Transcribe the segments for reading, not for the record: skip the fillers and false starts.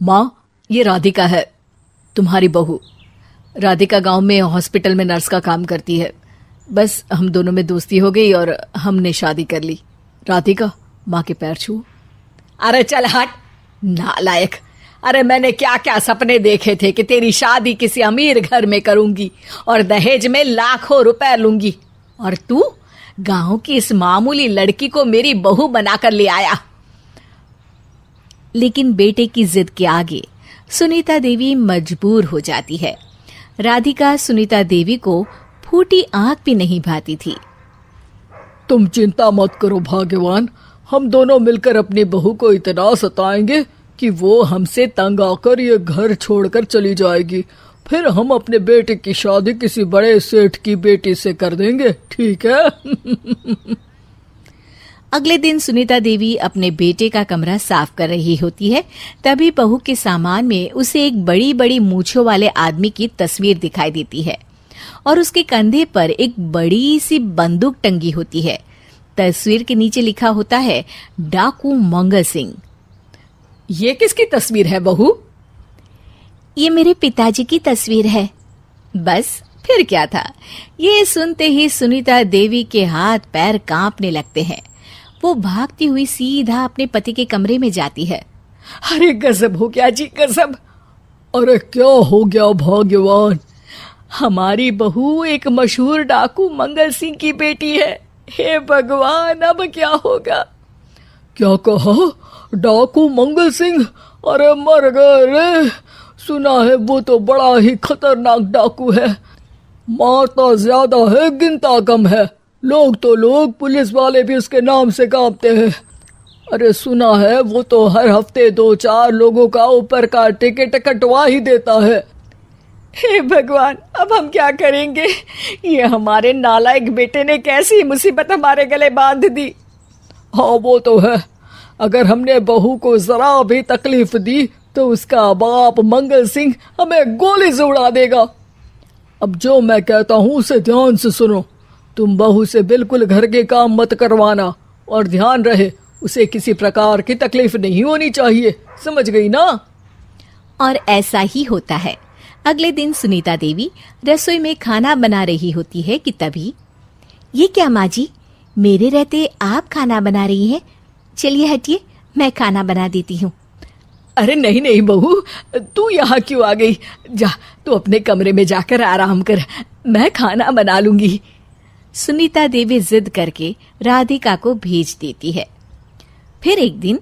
माँ, ये राधिका है, तुम्हारी बहू। राधिका गांव में हॉस्पिटल में नर्स का काम करती है। बस हम दोनों में दोस्ती हो गई और हमने शादी कर ली। राधिका, माँ के पैर छू। अरे चल हट, नालायक। अरे मैंने क्या क्या सपने देखे थे कि तेरी शादी किसी अमीर घर में करूंगी और दहेज में लाखों रुपए लूंगी, और तू गांव की इस मामूली लड़की को मेरी बहू बनाकर ले आया। लेकिन बेटे की जिद के आगे सुनीता देवी मजबूर हो जाती है। राधिका सुनीता देवी को फूटी आंख भी नहीं भाती थी। तुम चिंता मत करो भाग्यवान, हम दोनों मिलकर अपनी बहू को इतना सताएंगे कि वो हमसे तंग आकर ये घर छोड़कर चली जाएगी। फिर हम अपने बेटे की शादी किसी बड़े सेठ की बेटी से कर देंगे, ठीक है? अगले दिन सुनीता देवी अपने बेटे का कमरा साफ कर रही होती है। तभी बहू के सामान में उसे एक बड़ी बड़ी मूंछों वाले आदमी की तस्वीर दिखाई देती है और उसके कंधे पर एक बड़ी सी बंदूक टंगी होती है। तस्वीर के नीचे लिखा होता है डाकू मंगल सिंह। ये किसकी तस्वीर है बहू? ये मेरे पिताजी की तस्वीर है। बस फिर क्या था। ये सुनते ही सुनीता देवी के हाथ पैर कांपने लगते हैं। वो भागती हुई सीधा अपने पति के कमरे में जाती है। अरे गजब हो गया जी, गजब। अरे क्या हो गया भाग्यवान? हमारी बहू एक मशहूर डाकू मंगल सिंह की बेटी है। हे भगवान, अब क्या होगा? क्या कहा? डाकू मंगल सिंह? अरे मर गए रे। सुना है वो तो बड़ा ही खतरनाक डाकू है, मारता ज्यादा है गिनता कम है। लोग पुलिस वाले भी उसके नाम से कांपते हैं। अरे सुना है वो तो हर हफ्ते 2-4 लोगों का ऊपर का टिकट कटवा ही देता है। हे भगवान, अब हम क्या करेंगे? ये हमारे नालायक बेटे ने कैसी मुसीबत हमारे गले बांध दी। हाँ वो तो है, अगर हमने बहू को जरा भी तकलीफ दी तो उसका बाप मंगल सिंह हमें गोली से उड़ा देगा। अब जो मैं कहता हूँ उसे ध्यान से सुनो। तुम बहू से बिल्कुल घर के काम मत करवाना, और ध्यान रहे उसे किसी प्रकार की तकलीफ नहीं होनी चाहिए, समझ गई ना? और ऐसा ही होता है। अगले दिन सुनीता देवी रसोई में खाना बना रही होती है कि तभी, ये क्या माँ जी, मेरे रहते आप खाना बना रही हैं? चलिए हटिए, मैं खाना बना देती हूँ। अरे नहीं नहीं बहू, तू यहाँ क्यों आ गई? जा, तू अपने कमरे में जाकर आराम कर, मैं खाना बना लूंगी। सुनीता देवी जिद करके राधिका को भेज देती है। फिर एक दिन,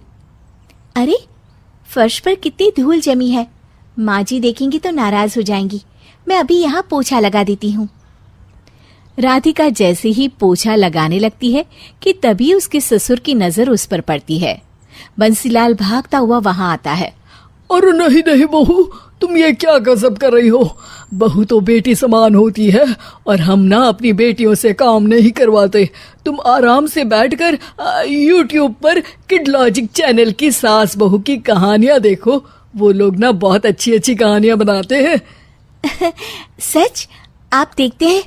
अरे फर्श पर कितनी धूल जमी है, माँ जी देखेंगी तो नाराज हो जाएंगी, मैं अभी यहाँ पोछा लगा देती हूँ। राधिका जैसे ही पोछा लगाने लगती है कि तभी उसके ससुर की नजर उस पर पड़ती है। बंसीलाल भागता हुआ वहां आता है। अरे नहीं नहीं बहू, तुम ये क्या गजब कर रही हो? बहू तो बेटी समान होती है और हम ना अपनी बेटियों से काम नहीं करवाते। तुम आराम से बैठकर यूट्यूब पर किड लॉजिक चैनल की सास बहू की कहानियां देखो। वो लोग ना बहुत अच्छी अच्छी कहानियां बनाते हैं। सच? आप देखते हैं?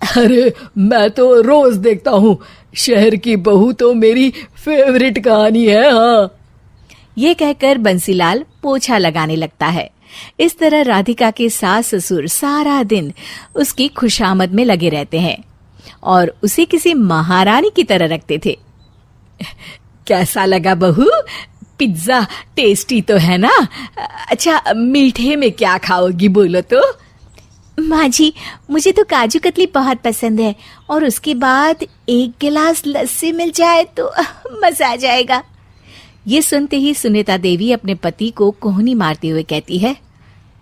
अरे मैं तो रोज देखता हूँ। शहर की बहू तो मेरी फेवरेट कहानी है। हाँ, ये कहकर बंसीलाल पोछा लगाने लगता है। इस तरह राधिका के सास ससुर सारा दिन उसकी खुशामद में लगे रहते हैं और उसे किसी महारानी की तरह रखते थे। कैसा लगा बहू? पिज्जा टेस्टी तो है ना? अच्छा, मीठे में क्या खाओगी बोलो तो? माँ जी, मुझे तो काजू कतली बहुत पसंद है और उसके बाद 1 गिलास लस्सी मिल जाए तो मजा आ जाएगा। ये सुनते ही सुनीता देवी अपने पति को कोहनी मारते हुए कहती है,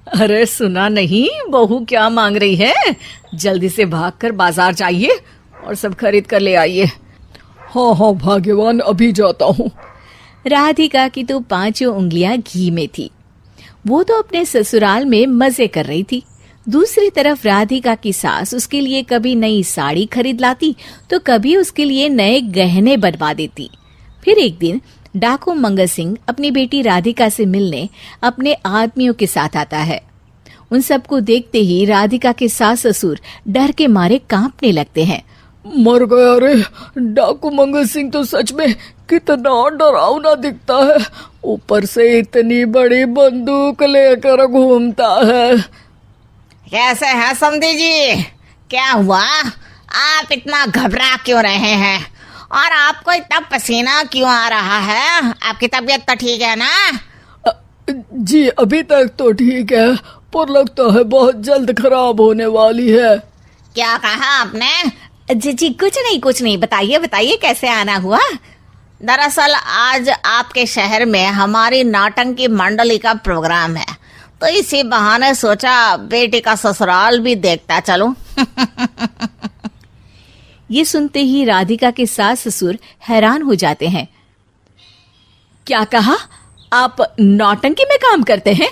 अरे सुना नहीं बहू क्या मांग रही है? जल्दी से भागकर बाजार जाइए और सब खरीद कर ले आइए। हाँ हाँ भाग्यवान, अभी जाता हूँ। राधिका की तो 5 उंगलियां घी में थी। वो तो अपने ससुराल में मजे कर रही थी। दूसरी तरफ राधिका की सास उसके लिए कभी नई साड़ी खरीद लाती तो कभी उसके लिए नए गहने बनवा देती। फिर एक दिन डाकू मंगल सिंह अपनी बेटी राधिका से मिलने अपने आदमियों के साथ आता है। उन सबको देखते ही राधिका के सास ससुर डर के मारे कांपने लगते हैं। मर गया रे। डाकू मंगल सिंह तो सच में कितना डरावना दिखता है, ऊपर से इतनी बड़ी बंदूक लेकर घूमता है। कैसे हैं समधी जी? क्या हुआ? आप इतना घबरा क्यों रहे हैं? और आपको इतना पसीना क्यों आ रहा है? आपकी तबीयत तो ठीक है ना? जी अभी तक तो ठीक है, पर लगता है बहुत जल्द खराब होने वाली है। क्या कहा आपने? जी कुछ नहीं, बताइए बताइए कैसे आना हुआ। दरअसल आज आपके शहर में हमारी नाटंकी मंडली का प्रोग्राम है, तो इसी बहाने सोचा बेटी का ससुराल भी देखता चलूं। ये सुनते ही राधिका के सास ससुर हैरान हो जाते हैं। क्या कहा? आप नौटंकी में काम करते हैं?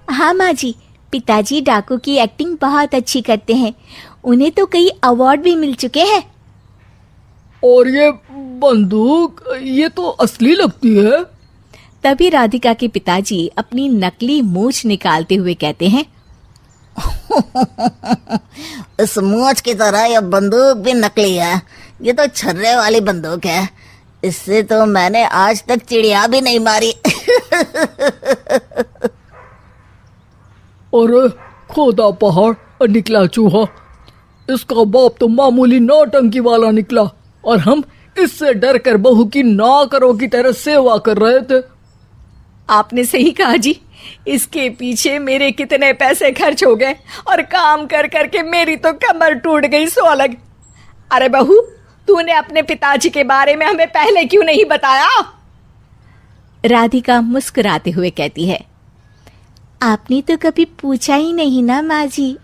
हाँ माँ जी, पिताजी डाकू की एक्टिंग बहुत अच्छी करते हैं, उन्हें तो कई अवार्ड भी मिल चुके हैं। और ये बंदूक, ये तो असली लगती है। तभी राधिका के पिताजी अपनी नकली मूंछ निकालते हुए कहते हैं, इस मूंछ की तरह यह बंदूक भी नकली है। ये तो छर्रे वाली बंदूक है, इससे तो मैंने आज तक चिड़िया भी नहीं मारी। और खोदा पहाड़ और निकला चूहा। इसका बाप तो मामूली नौटंकी वाला निकला, और हम इससे डर कर बहू की नौकरों की तरह सेवा कर रहे थे। आपने सही कहा जी, इसके पीछे मेरे कितने पैसे खर्च हो गए, और काम कर करके मेरी तो कमर टूट गई सो अलग। अरे बहू, तूने अपने पिताजी के बारे में हमें पहले क्यों नहीं बताया? राधिका मुस्कुराते हुए कहती है, आपने तो कभी पूछा ही नहीं ना माँ जी।